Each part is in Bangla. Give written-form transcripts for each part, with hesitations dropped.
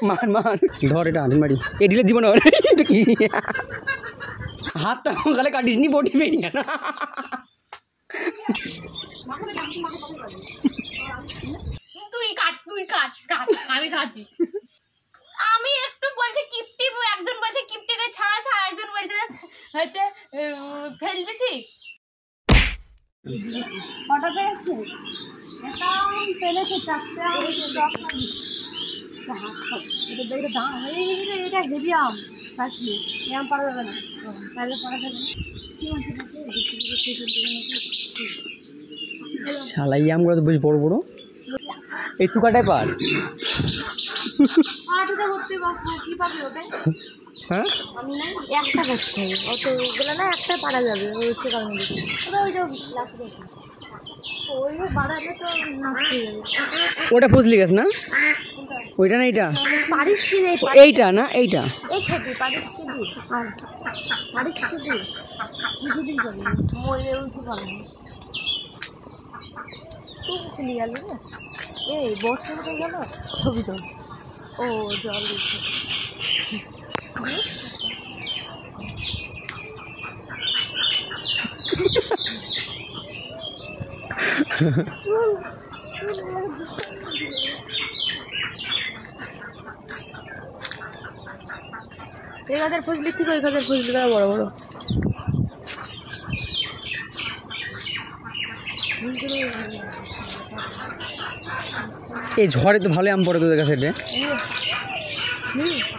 মান মান ধর এটা আনমারি মারি এ ঢিলের জীবন এটা কি হাতটা গালে কাটিস নি বটি বেরিয়ে না তুই কাট আমি খাচ্ছি। আমি একটু বলছি কিপটি, একজন বলছে কিপটিকে ছাড়া ছাড়া, একজন বলছে হচ্ছে ফেল দিছি। কটা পেয়েছে? এটা পেলেছে চারটে। এটা হেভি আম কাটলি আম পারা যাবে না, তাহলে পারা যাবে না। শালা এই আমগুলো তো বেশ বড় বড়, এই তুকাটাই পার। হ্যাঁ আমি না একটা করতে হবে, অতগুলো না একটা পারা যাবে। ওই কারণে ওইটা ওই বাড়ালে তো নষ্ট হয়ে যাবে। ওটা ফজলি গাছ না? ওইটা না এইটা? পারিস কি রে? এইটা না এইটা? এই খেতে পারিস কি দি? আর পারিস কি দি? কিছুদিন করবি মরে উঠে পারবি তুই চলে গেল না। এই বর্ষা হয়ে গেল ছবি তো। ও জল দিচ্ছে। এই গাছের ফজলি থেকে ওই গাছের ফজলি গাছ বড় বড়। এই ঝড়ে তো ভালো আম পড়ে তোদের কাছে রে।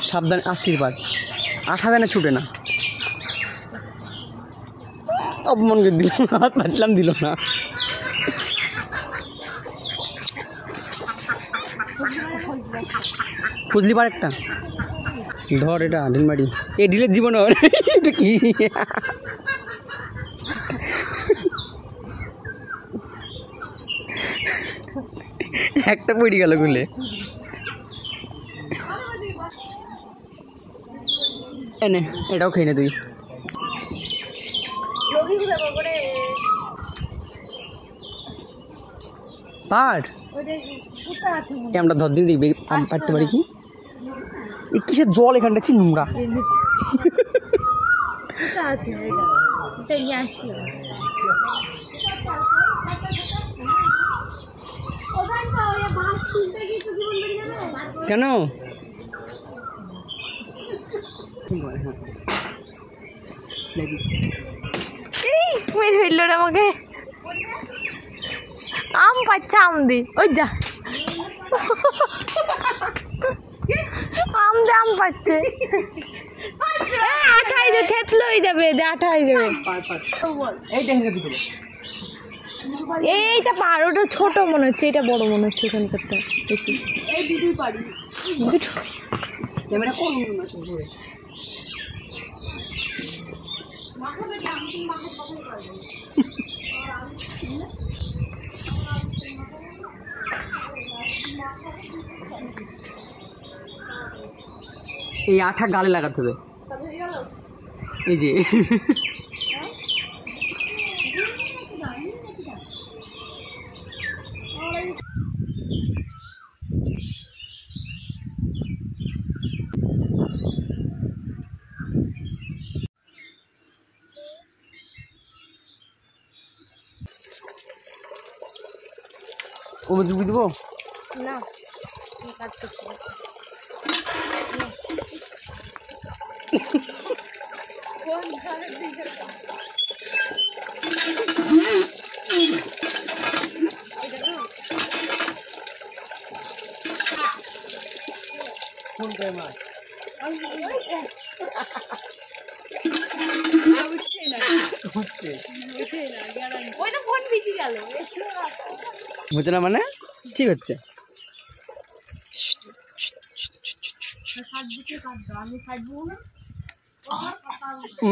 সাবধান আস্তির পার, আঠা দানে ছুটে না। অপমান করে দিল, হাত পাতলাম দিল না। খুঁজলি পার একটা ধর এটা ঢিল মারি এ ঢিলের জীবন এটা কি একটা পড়ে গেল গুলে। এনে এটাও খেয়ে নে তুই। পার আমরা ধর দিন দেখবি আম পারতে পারি কি? কিসের জল এখানটা ছি নোংরা। কেন হইল না আমাকে আম পাচ্ছে আম দি ওই যা আম দে আম পাচ্ছে আঠা হয়ে যাবে, থেতলো হয়ে যাবে, আঠা হয়ে যাবে। এইটা পার, ওটা ছোট মনে হচ্ছে, এটা বড় মনে হচ্ছে এখানকারটা বেশি। এই দুটোই পারি, দুটো এই আঠা গালে লাগাতে হবে। এই যে ও বুঝবি দেবো না কাজ করতে বুঝছে না মানে ঠিক হচ্ছে।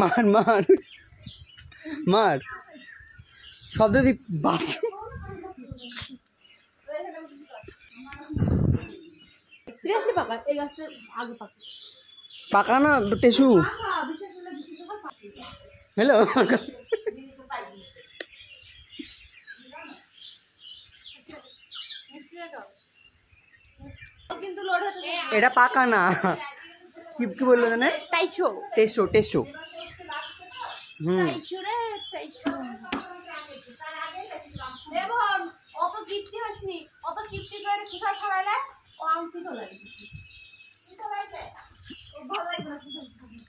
মার মার মার শব্দ দি পাকা না টেসু। হ্যালো এটা পাকা না, কি কি বললো জানে? টাইশো টেস্টো টেস্টো। হুম টাইশো রে টাইশো। অত কিপ্টি হাসনি, অত কিপ্টি করে খোসা ছাড়াইলে ও আংটি তো লাগে।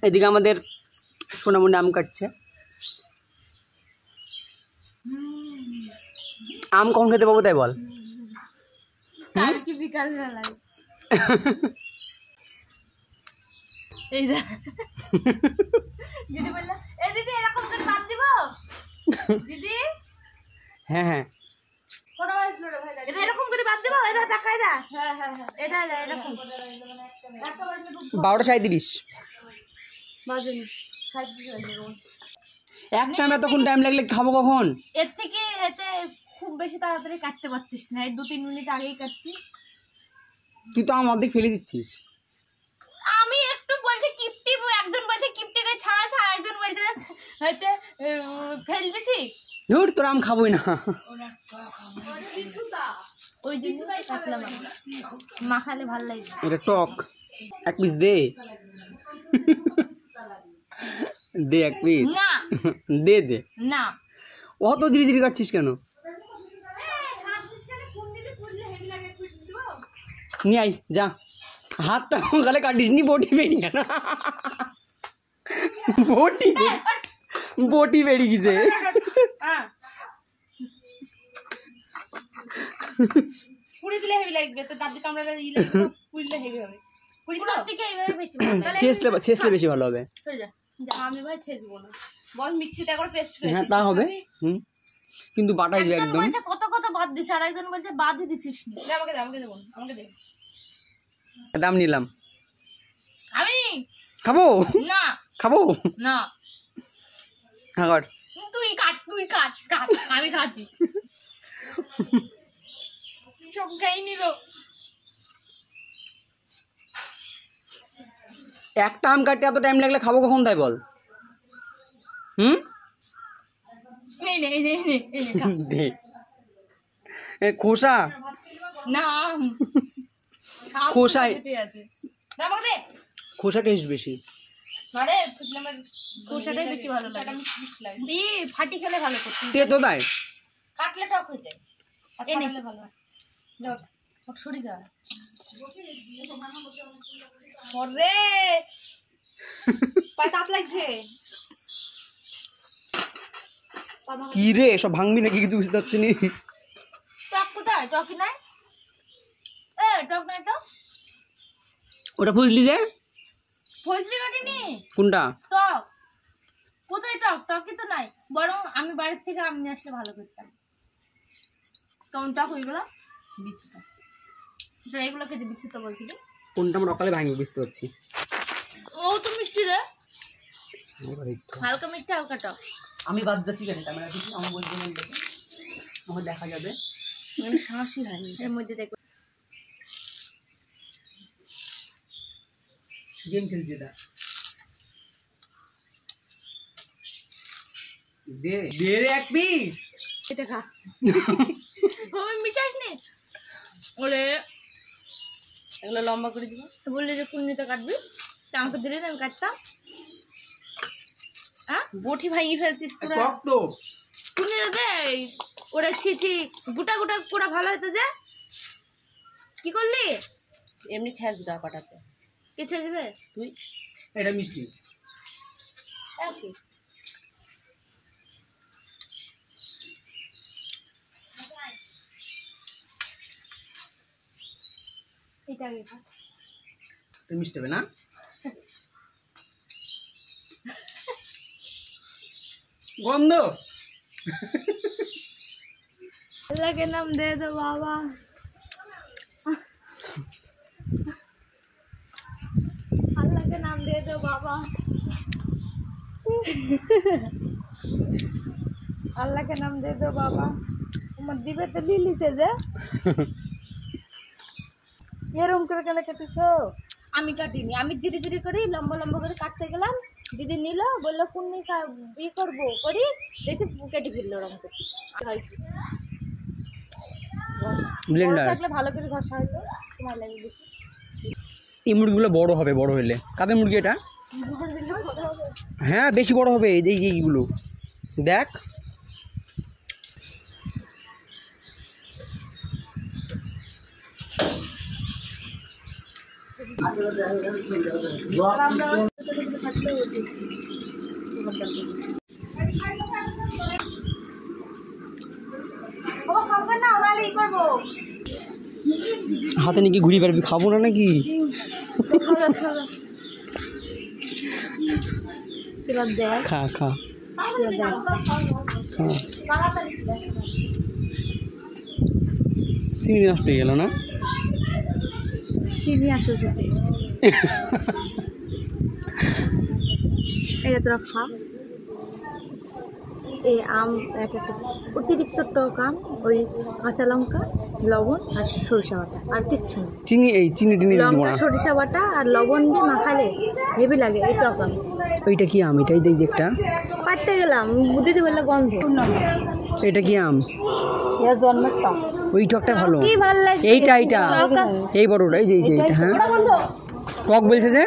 এদিকে আমাদের সোনামুন্ডা আম কাটছে। আম কখন খেতে পাবো তাই বল? কালকে বিকাল বেলায় এই যা দিদি বললো, এ দিদি এরকম করে বাদ দিব দিদি। হ্যাঁ হ্যাঁ এটা এরকম করে বাদ দিব, এটা টাকাই দা। হ্যাঁ হ্যাঁ হ্যাঁ এটা এরকম 12:37। বাজুন এক টাইম এতক্ষণ টাইম লাগলে খাবো কখন? এর থেকে এতে খুব বেশি তাড়াতাড়ি কাটতে পারতিস না, এই 2-3 মিনিট আগেই কাটতি। তুই তো আম অর্ধেক ফেলে দিচ্ছিস। আমি একটু বলছি কিপটি, একজন বলছে কিপটি করে ছাড়া ছাড়া, একজন বলছে হচ্ছে ফেল দিছি। ধুর তোর আম খাবোই না। ওই জন্য কাটলাম, মাখালে ভালো লাগে। এটা টক, এক পিস দে। দে এক পিস। না দে দে না অত জিরি কাটছিস কেন? নিয়ে আই যা, হাতটা গালে কাটিস নি, বটি বেরিয়ে গেল। বটি বেরিয়ে গেছে। পুরি দিলে হেভি লাগবে, তো দাদি কামড়ালে দিলে পুরিলে হেভি হবে। পুরি থেকে এইভাবে বেশি ভালো লাগে। ছেঁচলে বেশি ভালো হবে। সরে যা, আমি ভাই ছেঁচবো না, বল মিক্সিতে করে পেস্ট করে। হ্যাঁ তা হবে। কিন্তু বাটাই যাবে একদম। বলছে কত কত বাদ দিছ, আর একজন বলছে বাদই দিছিস নি। আমাকে দে, আমাকে দে বোন, আমাকে দে। দাম নিলাম। আমি খাবো না, খাবো না। হ্যাঁ তুই কাট কাট, আমি খাচ্ছি। সব খাই নিল। একটা আম কাটতে এত টাইম লাগলে খাবো কখন তাই বল? খোসা না, খোসায় আছে। খোসা টেস্ট বেশি। খোসাটাই বেশি ভালো লাগে। ফাটি খেলে ভালো করতে, তো তাই কাটলে টক হয়ে যায়। এনে ভালো সরি যা রে, পায়ে দাঁত লাগছে। কি রে সব ভাঙবি নাকি? কিছু বুঝতে পারছি নি। টক কোথায়? টকই নাই। টক নাই তো। ওটা বুঝলি যে ফজলি কাটিনি। কোনটা? টক কোথায়? টকই তো নাই। বরং আমি বাড়ির থেকে আম নিয়ে আসলে ভালো করতাম। কেমন টক হয়ে গেল? বিছুটা এগুলোকে যে বিছুটা বলছিলি, কোনটা আমরা অকালে ভাঙি বুঝতে পারছি। ও তো মিষ্টি রে, হালকা মিষ্টি হালকা টক। আমি বাদ যাচ্ছি কেন? ক্যামেরা দিচ্ছি, আমার বলতে আমার দেখা যাবে। শাঁসই হয়নি এর মধ্যে, দেখো গেম খেলছি। দে দে রে এক পিস। এটা খা। আমি মিশাস নি ওরে, এগুলো লম্বা করে দিব। বললে যে কুন্নিতে কাটবি, তা আমাকে দিলে আমি কাটতাম। হ্যাঁ বটি ভাঙি ফেলছিস তোরা। কুন্নিটা দে ওরে, ছি গোটা গোটা পুরা ভালো হতো যে। কি করলি? এমনি ছেঁচ গা কাটাতে। কে ছেঁচবে? তুই। এটা মিষ্টি। মিষ্টি হবে না? গন্ধ। अल्लाह के नाम दे दो बाबा, अल्लाह के नाम दे दो बाबा, अल्लाह के नाम दे दो बाबा। তোমার দিবে তো লিলি সে যে এরকম করে কেন কেটেছো? আমি কাটিনি, আমি জিরি জিরি করে লম্বা লম্বা করে কাটতে গেলাম। দিদি নিল, বললো কুন্নি ই করবো করি, দেখছি কেটে ফেললো ওরকম করে। ব্লেন্ডার থাকলে ভালো করে ঘষা হয়তো, সময় লাগে বেশি। এই মুরগিগুলো বড় হবে, বড় হলে। কাদের মুরগি এটা? হ্যাঁ বেশি বড় হবে এই যে এইগুলো দেখ। হাতে নাকি ঘুরি পারবি, খাবো না নাকি? খা খা চিনি নষ্ট হয়ে গেল না? চিনি আসো এটা তোরা খা। এই আম একটা অতিরিক্ত টক আম, ওই কাঁচা লঙ্কা, লবণ আর সরিষা বাটা, আর কিচ্ছু না। চিনি চিনি টিনি লঙ্কা সরিষা বাটা আর লবণ দিয়ে মাখালে হেভি লাগে এই টক আম। ওইটা কি আম? এটাই দেখ একটা পাড়তে গেলাম বুদ্ধিতে বললে গন্ধ। এটা কি আম? এর জন্মের টক। ওই টকটা ভালো। কি ভালো লাগে এইটা এই বড়টা, এই যে এইটা। হ্যাঁ টক বলছে যে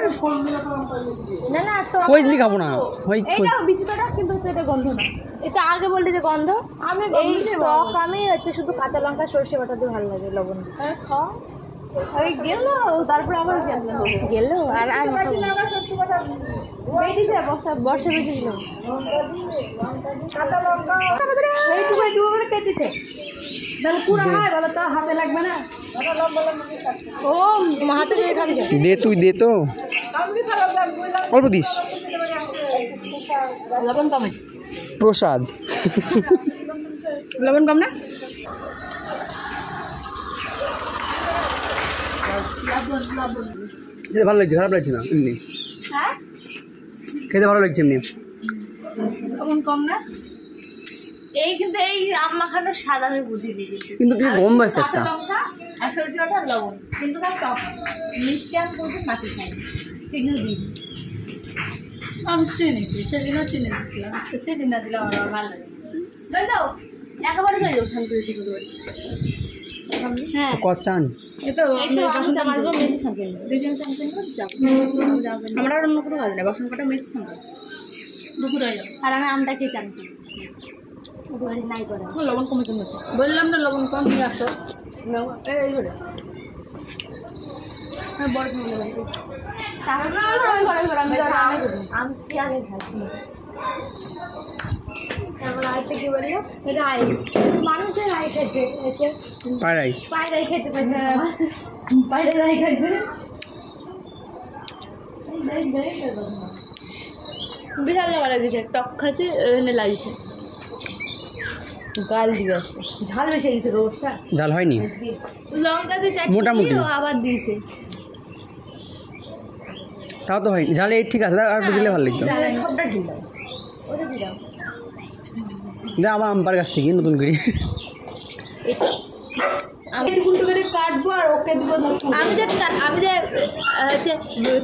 না না টক ফজলি খাবো না। ওই এটা বিচিটাটা কিন্তু এটা গন্ধ না। এটা আগে বলতে যে গন্ধ, আমি এই টক আমি হচ্ছে শুধু কাঁচা লঙ্কা সরষে বাটা দিয়ে ভালো লাগে, লবণ দিয়ে খাও। ওই গেল তারপর আবার গেল আর বর্ষা বেশি দিল কাঁচা লঙ্কা এইটুকু করে কেটেছে। তাহলে পুরো হয় বলো তো, হাতে লাগবে না? ও হাতে দে, তুই দে তো অল্প দিস। লবণ কম, প্রসাদ লবণ কম না? খেতে ভালো লাগছে, খারাপ লাগছে না এমনি। হ্যাঁ খেতে ভালো লাগছে এমনি। লবণ কম না? এই কিন্তু এই আম মাখানোর স্বাদ আমি বুঝিনি, কিন্তু কিছু গম আছে একটা। লঙ্কা আর সরষে বাটা আর লবণ, কিন্তু তার টক মিষ্টি আমি বলতে মাটি খাই চিনি দিই। আমি চিনি সেদিন চিনি দিচ্ছিলাম, চিনি না দিলাম আমার ভালো লাগে। লই দাও একেবারে লই দাও শান্তি ঠিক করে। হ্যাঁ কচান এটা বাসন টা মাজবো, মেথি সাঁকে দুজন সাঁকে যাবো। আমরা অন্য কোনো কাজ নেই, বাসন কাটা মেথি সাঁকে দুপুরে যাবো। আর আমি আমটা খেয়ে চান নাই করে লবণ কমে কমে বললাম না, লবণ কম নিয়ে আসো। এই করে বড় তারপর আরেকটা কি বললো, রাই মানুষের রাই খেতে পায়রাই খেতে পারছে, পায়রা রাই খাইছে। বিশাল লাগা দিচ্ছে, টক খাচ্ছে এনে লাগিয়েছে, গাল দিবে আসছে। ঝাল বেশি গেছে, রোজটা ঝাল হয়নি, লঙ্কা দিয়ে মোটামুটি আবার দিয়েছে। তাও তো হয়নি ঝাল। এই ঠিক আছে, আর একটু দিলে ভালো লাগতো। সবটা দিলাম, ওটা দিলাম দে আমার আম্পার কাছ থেকে নতুন করে। আমি কাটবো আর ওকে দিব। আমি যে হচ্ছে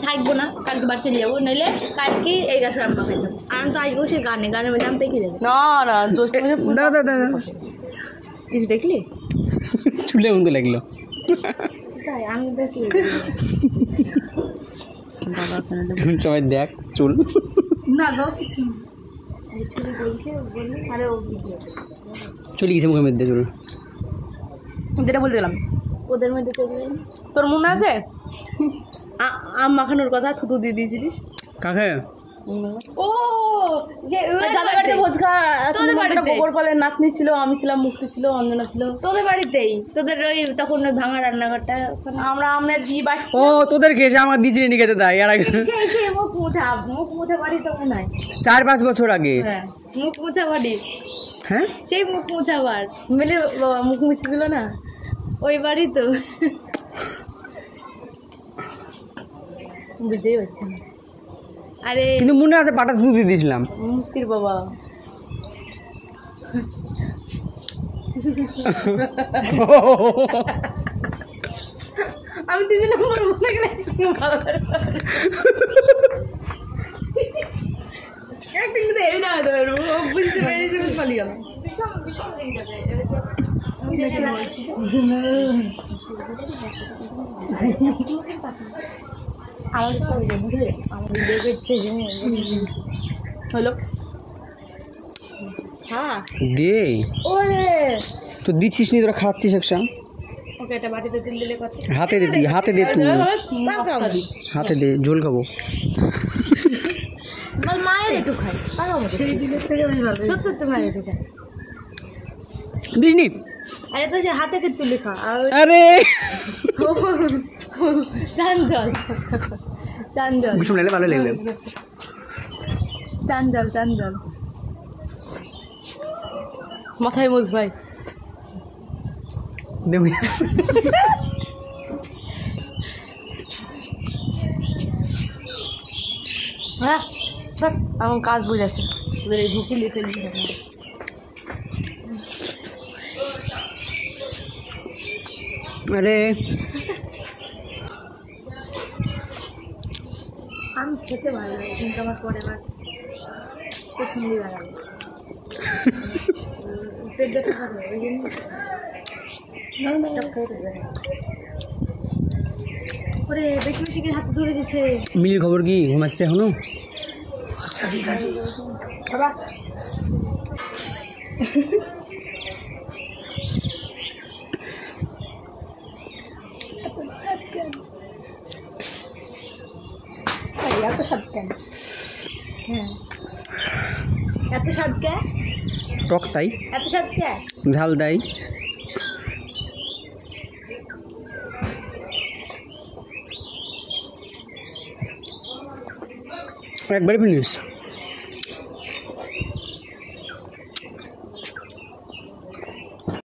থাকবো না, কালকে বাড়ি চলে যাবো, নইলে কালকে এই গাছের আম পাকাইতাম। আর আমি তো আসবো সে গানের মধ্যে আম পেকে যাবে। না দাদা কিছু দেখলি চুলে বন্ধু লাগলো। তাই আমি সবাই দেখ চুল না গো কিছু বলছে আরে ও চলে গেছে মুখের মধ্যে চুল। যেটা বলতে গেলাম ওদের মধ্যে চলে গেলাম। তোর মনে আছে আম মাখানোর কথা থুতু দিয়ে দিয়েছিলিস কাকে? ও দাদা বাড়িতে ভোজ খাওয়া, তোদের বাড়িতে গোবর ফলের নাতনি ছিল, আমি ছিলাম, মুক্তি ছিল, অঞ্জনা ছিল। তোদের বাড়িতেই, তোদের ওই তখন ওই ভাঙা রান্নাঘরটা আমরা দিয়ে বাড়ছি। ও তোদের খেয়েছে আমার দিদি নিয়ে খেতে দেয় এর আগে। মুখ মুছা বাড়ি তো মনে হয় 4-5 বছর আগে। হ্যাঁ মুখ মুছা বাড়ি, হ্যাঁ সেই মুখ মুছা বার মিলে মুখ মুছেছিল না ওই বাড়ি তো। বুঝতেই পারছি না। আরে কিন্তু মনে আছে পাটা শুধু দিয়ে দিয়েছিলাম। মুক্তির বাবা আমি দিদি নম্বর মনে গেলে বুঝতে পেরেছি, পালি গেল। হলো হ্যাঁ দে ওরে তো দিচ্ছিস নি, তোরা খাচ্ছিস একটা। ওকে এটা বাটিতে তেল দিলে কথা হাতে দে, হাতে দে তুই, হাতে দে, ঝোল খাবো। মায়ের একটু খাই সেই দিনের থেকে আমি ভালো সত্যি তো মায়ের একটু খাই। দিস নি, আরে তো সে হাতে কে তুলে খা। আরে চাঞ্জল চাঞ্জল কুসুম লাগলে ভালো লাগবে। চাঞ্জল চাঞ্জল মাথায় মোজ ভাই দেবি হ্যাঁ আমার কাজ বুঝেছে ওদের এই ঢুকি লিখে আরে আমি খেতে ভালো লাগে কিন্তু আমার পরে বার পছন্দ লাগে পেট ব্যথা করে ওই জন্য ওরে বেশি বেশি কি হাতে ধরে দিছে। মিলির খবর কি, ঘুমাচ্ছে এখনো? বাবা এত স্বাদ কেন? হ্যাঁ এত স্বাদ কে? টক তাই, এত স্বাদ কে? ঝাল দেয়। একবারে ফিনিস।